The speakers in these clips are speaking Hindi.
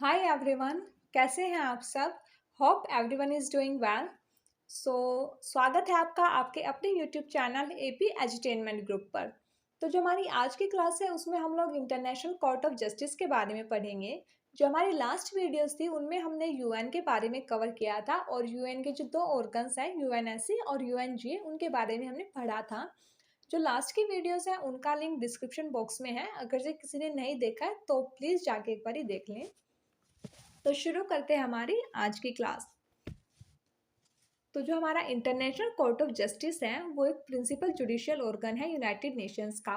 हाय एवरीवन, कैसे हैं आप सब। Hope everyone is doing well. So स्वागत है आपका आपके अपने YouTube channel AP edutainment group पर। तो जो हमारी आज की क्लास है उसमें हम लोग इंटरनेशनल कोर्ट ऑफ जस्टिस के बारे में पढ़ेंगे। जो हमारी लास्ट वीडियोस थी उनमें हमने यूएन के बारे में कवर किया था और यूएन के जो दो ऑर्गन्स हैं यूएनएससी और यूएनजीए उनके बारे में हमने पढ़ा था। जो लास्ट की वीडियोस हैं उनका लिंक डिस्क्रिप्शन बॉक्स में है, अगर से किसी ने नहीं देखा है तो प्लीज़ जाके एक बार देख लें। तो शुरू करते हैं हमारी आज की क्लास। तो जो हमारा इंटरनेशनल कोर्ट ऑफ जस्टिस है वो एक प्रिंसिपल जुडिशियल ऑर्गन है यूनाइटेड नेशंस का।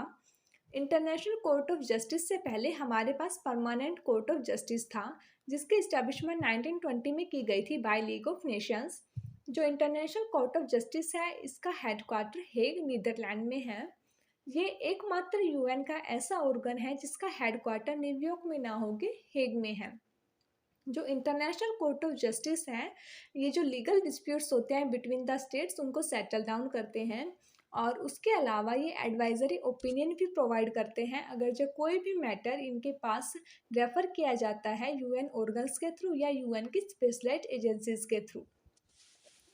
इंटरनेशनल कोर्ट ऑफ जस्टिस से पहले हमारे पास परमानेंट कोर्ट ऑफ जस्टिस था, जिसकी इस्टेब्लिशमेंट 1920 में की गई थी बाय लीग ऑफ नेशंस। जो इंटरनेशनल कोर्ट ऑफ जस्टिस है इसका हेडक्वार्टर हेग नीदरलैंड में है। ये एकमात्र यूएन का ऐसा ऑर्गन है जिसका हेडक्वार्टर न्यूयॉर्क में ना होके हेग में है। जो इंटरनेशनल कोर्ट ऑफ जस्टिस है ये जो लीगल डिस्प्यूट्स होते हैं बिटवीन द स्टेट्स उनको सेटल डाउन करते हैं, और उसके अलावा ये एडवाइजरी ओपिनियन भी प्रोवाइड करते हैं अगर जो कोई भी मैटर इनके पास रेफर किया जाता है यूएन ऑर्गन्स के थ्रू या यूएन की स्पेशलाइज्ड एजेंसीज के थ्रू।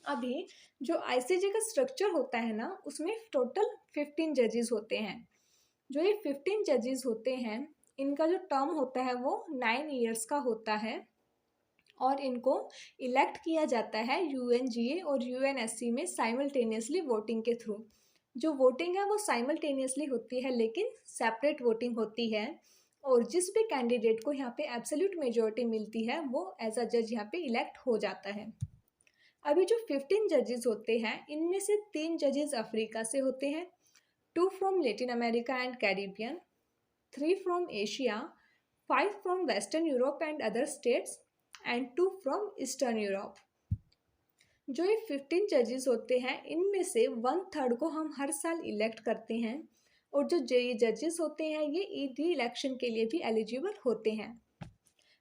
अभी जो आईसीजे का स्ट्रक्चर होता है ना उसमें टोटल 15 जजेस होते हैं। जो ये 15 जजेस होते हैं इनका जो टर्म होता है वो 9 ईयर्स का होता है और इनको इलेक्ट किया जाता है यूएनजीए और यूएनएससी में साइमल्टेनियसली वोटिंग के थ्रू। जो वोटिंग है वो साइमल्टेनियसली होती है लेकिन सेपरेट वोटिंग होती है, और जिस भी कैंडिडेट को यहाँ पे एब्सोल्यूट मेजॉरिटी मिलती है वो एज अ जज यहाँ पे इलेक्ट हो जाता है। अभी जो 15 जजेस होते हैं इनमें से 3 जजेस अफ्रीका से होते हैं, 2 from Latin America and Caribbean, 3 from Asia, 5 from western Europe and other states and 2 from eastern Europe. जो ये 15 जजेस होते हैं इनमें से 1/3 को हम हर साल इलेक्ट करते हैं, और जो ये जजेस होते हैं ये री इलेक्शन के लिए भी एलिजिबल होते हैं।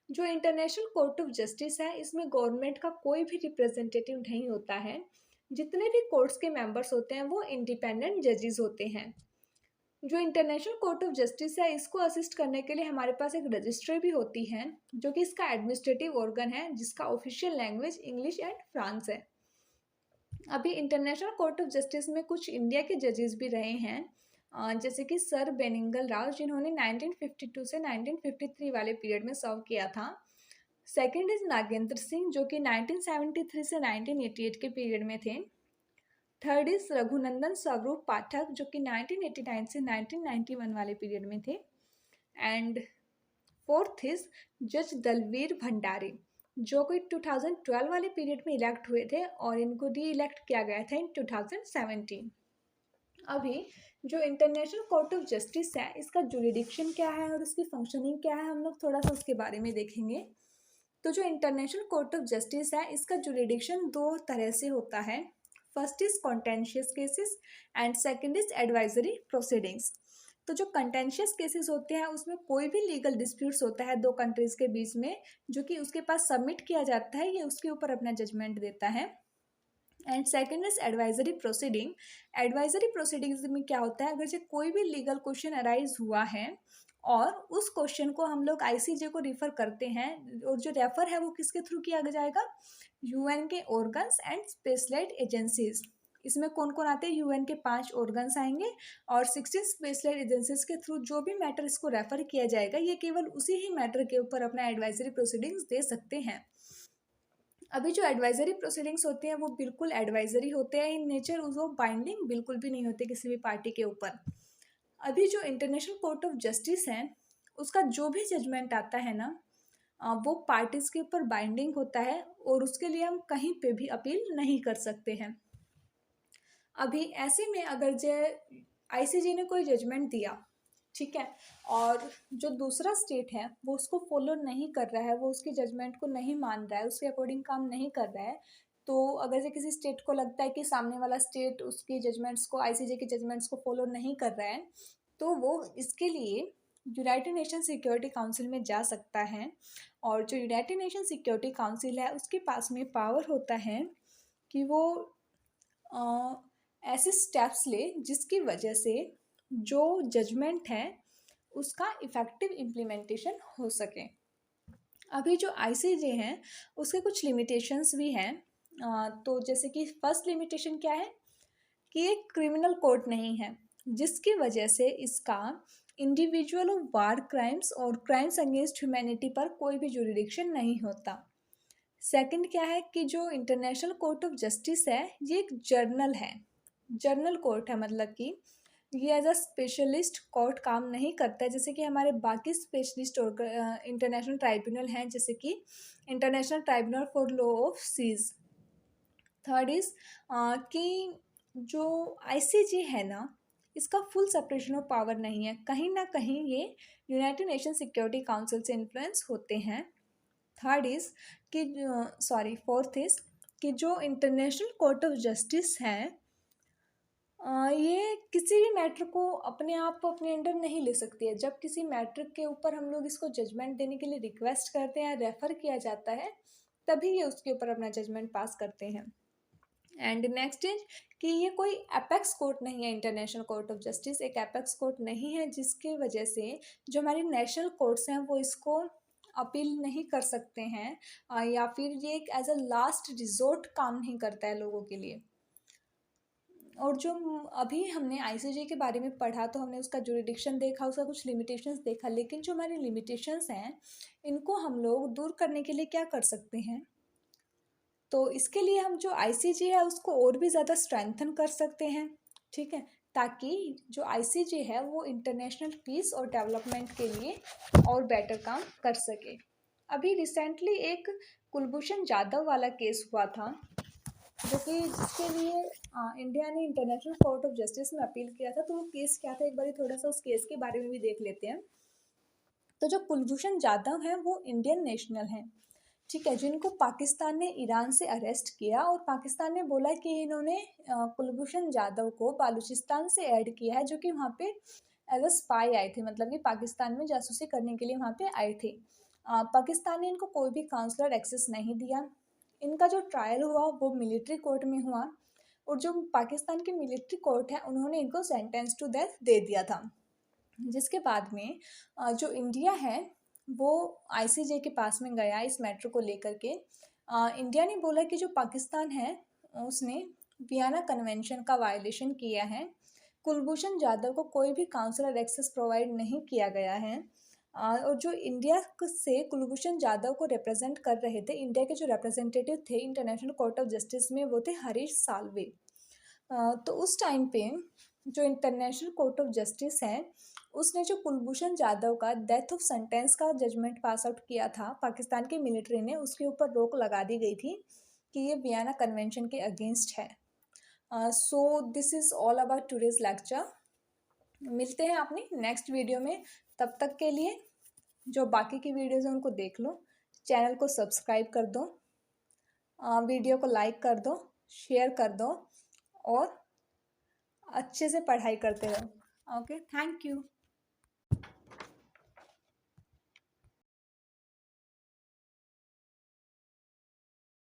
जो इंटरनेशनल कोर्ट ऑफ जस्टिस है इसमें गवर्नमेंट का कोई भी रिप्रेजेंटेटिव नहीं होता है। जितने भी कोर्ट्स के मेंबर्स होते हैं वो इंडिपेंडेंट जजेस होते हैं। जो इंटरनेशनल कोर्ट ऑफ जस्टिस है इसको असिस्ट करने के लिए हमारे पास एक रजिस्ट्री भी होती है जो कि इसका एडमिनिस्ट्रेटिव ऑर्गन है जिसका official language English and France है। अभी इंटरनेशनल कोर्ट ऑफ जस्टिस में कुछ इंडिया के जजेस भी रहे हैं, जैसे कि सर बेनिंगल राव जिन्होंने 1952 से 1953 वाले पीरियड में सर्व किया था। सेकंड इज नागेंद्र सिंह जो कि 1973 से 1988 के पीरियड में थे। थर्ड इज रघुनंदन स्वरूप पाठक जो कि 1989 से 1991 वाले पीरियड में थे। एंड फोर्थ इज जज दलवीर भंडारी जो कि 2012 वाले पीरियड में इलेक्ट हुए थे और इनको री इलेक्ट किया गया था इन 2017। अभी जो इंटरनेशनल कोर्ट ऑफ जस्टिस है इसका जुरिडिक्शन क्या है और इसकी फंक्शनिंग क्या है हम लोग थोड़ा सा उसके बारे में देखेंगे। तो जो इंटरनेशनल कोर्ट ऑफ जस्टिस है इसका जुरिडिक्शन 2 तरह से होता है। First is contentious cases and second is advisory proceedings. तो जो कंटेंशियस केसेस होते हैं उसमें कोई भी लीगल डिस्प्यूट्स होता है दो कंट्रीज के बीच में जो कि उसके पास सबमिट किया जाता है, ये उसके ऊपर अपना जजमेंट देता है। And second is advisory proceeding. Advisory proceedings में क्या होता है, अगर से कोई भी लीगल क्वेश्चन अराइज हुआ है और उस क्वेश्चन को हम लोग आईसीजे को रिफर करते हैं, और जो रेफर है वो किसके थ्रू किया जाएगा, यूएन के ऑर्गन्स एंड स्पेशलाइज्ड एजेंसीज। इसमें कौन कौन आते हैं, यूएन के 5 ऑर्गन्स आएंगे और 16 स्पेशलाइज्ड एजेंसीज के थ्रू जो भी मैटर इसको रेफर किया जाएगा ये केवल उसी ही मैटर के ऊपर अपना एडवाइजरी प्रोसीडिंग्स दे सकते हैं। अभी जो एडवाइजरी प्रोसीडिंग्स होते हैं वो बिल्कुल एडवाइजरी होते हैं इन नेचर, वो बाइंडिंग बिल्कुल भी नहीं होते किसी भी पार्टी के ऊपर। अभी जो इंटरनेशनल कोर्ट ऑफ जस्टिस है उसका जो भी जजमेंट आता है ना वो पार्टीज के ऊपर बाइंडिंग होता है और उसके लिए हम कहीं पे भी अपील नहीं कर सकते हैं। अभी ऐसे में अगर जो आईसीजे ने कोई जजमेंट दिया, ठीक है, और जो दूसरा स्टेट है वो उसको फॉलो नहीं कर रहा है, वो उसके जजमेंट को नहीं मान रहा है, उसके अकॉर्डिंग काम नहीं कर रहा है, तो अगर से किसी स्टेट को लगता है कि सामने वाला स्टेट उसके जजमेंट्स को आईसीजे के जजमेंट्स को फॉलो नहीं कर रहा है तो वो इसके लिए यूनाइटेड नेशन सिक्योरिटी काउंसिल में जा सकता है। और जो यूनाइटेड नेशन सिक्योरिटी काउंसिल है उसके पास में पावर होता है कि वो ऐसे स्टेप्स ले जिसकी वजह से जो जजमेंट है उसका इफ़ेक्टिव इम्प्लीमेंटेशन हो सके। अभी जो आईसीजे हैं उसके कुछ लिमिटेशंस भी हैं। तो जैसे कि फर्स्ट लिमिटेशन क्या है कि ये क्रिमिनल कोर्ट नहीं है, जिसकी वजह से इसका इंडिविजुअल और वार क्राइम्स और क्राइम्स अगेंस्ट ह्यूमैनिटी पर कोई भी जुरिडिक्शन नहीं होता। सेकंड क्या है कि जो इंटरनेशनल कोर्ट ऑफ जस्टिस है ये एक जर्नल है, जर्नल कोर्ट है, मतलब कि ये एज अ स्पेशलिस्ट कोर्ट काम नहीं करता है जैसे कि हमारे बाकी स्पेशलिस्ट और इंटरनेशनल ट्राइब्यूनल हैं, जैसे कि international tribunal for law of seas. Third is कि जो आईसीजे है ना, इसका फुल सेपरेशन ऑफ पावर नहीं है, कहीं ना कहीं ये यूनाइटेड नेशन सिक्योरिटी काउंसिल से इन्फ्लुएंस होते हैं। थर्ड इज कि फोर्थ इज कि जो इंटरनेशनल कोर्ट ऑफ जस्टिस है ये किसी भी मैटर को अपने आप अपने अंडर नहीं ले सकती है। जब किसी मैटर के ऊपर हम लोग इसको जजमेंट देने के लिए रिक्वेस्ट करते हैं, रेफर किया जाता है, तभी ये उसके ऊपर अपना जजमेंट पास करते हैं। एंड नेक्स्ट इज कि ये कोई एपेक्स कोर्ट नहीं है, इंटरनेशनल कोर्ट ऑफ जस्टिस एक एपेक्स कोर्ट नहीं है, जिसके वजह से जो हमारी नेशनल कोर्ट्स हैं वो इसको अपील नहीं कर सकते हैं, या फिर ये एक एज अ लास्ट रिजोर्ट काम नहीं करता है लोगों के लिए। और जो अभी हमने आईसीजे के बारे में पढ़ा तो हमने उसका जुरिडिक्शन देखा, उसका कुछ लिमिटेशंस देखा, लेकिन जो हमारी लिमिटेशंस हैं इनको हम लोग दूर करने के लिए क्या कर सकते हैं, तो इसके लिए हम जो आईसीजे है उसको और भी ज़्यादा स्ट्रेंथन कर सकते हैं, ठीक है, ताकि जो आईसीजे है वो इंटरनेशनल पीस और डेवलपमेंट के लिए और बेटर काम कर सके। अभी रिसेंटली एक कुलभूषण जाधव वाला केस हुआ था, जो कि जिसके लिए इंडिया ने इंटरनेशनल कोर्ट ऑफ जस्टिस में अपील किया था। तो वो केस क्या था, एक बार थोड़ा सा उस केस के बारे में भी देख लेते हैं। तो जो कुलभूषण जाधव हैं वो इंडियन नेशनल हैं, ठीक है, जिनको पाकिस्तान ने ईरान से अरेस्ट किया और पाकिस्तान ने बोला कि इन्होंने कुलभूषण जाधव को बालूचिस्तान से ऐड किया है, जो कि वहाँ पे एज अ स्पाई आए थे, मतलब कि पाकिस्तान में जासूसी करने के लिए वहाँ पे आए थे। पाकिस्तान ने इनको कोई भी काउंसलर एक्सेस नहीं दिया। इनका जो ट्रायल हुआ वो मिलिट्री कोर्ट में हुआ, और जो पाकिस्तान की मिलिट्री कोर्ट है उन्होंने इनको सेंटेंस टू डेथ दे दिया था। जिसके बाद में जो इंडिया है वो आईसीजे के पास में गया इस मैटर को लेकर के। इंडिया ने बोला कि जो पाकिस्तान है उसने वियना कन्वेंशन का वायलेशन किया है, कुलभूषण जाधव को कोई भी काउंसलर एक्सेस प्रोवाइड नहीं किया गया है। और जो इंडिया से कुलभूषण जाधव को रिप्रेजेंट कर रहे थे, इंडिया के जो रिप्रेजेंटेटिव थे इंटरनेशनल कोर्ट ऑफ जस्टिस में, वो थे हरीश साल्वे। तो उस टाइम पे जो इंटरनेशनल कोर्ट ऑफ जस्टिस है उसने जो कुलभूषण जाधव का डेथ ऑफ सेंटेंस का जजमेंट पास आउट किया था पाकिस्तान की मिलिट्री ने, उसके ऊपर रोक लगा दी गई थी कि ये वियना कन्वेंशन के अगेंस्ट है। So this is all about today's lecture. मिलते हैं अपनी नेक्स्ट वीडियो में, तब तक के लिए जो बाकी की वीडियोज़ हैं उनको देख लो, चैनल को सब्सक्राइब कर दो, वीडियो को लाइक कर दो, शेयर कर दो और अच्छे से पढ़ाई करते रहो। Okay, thank you.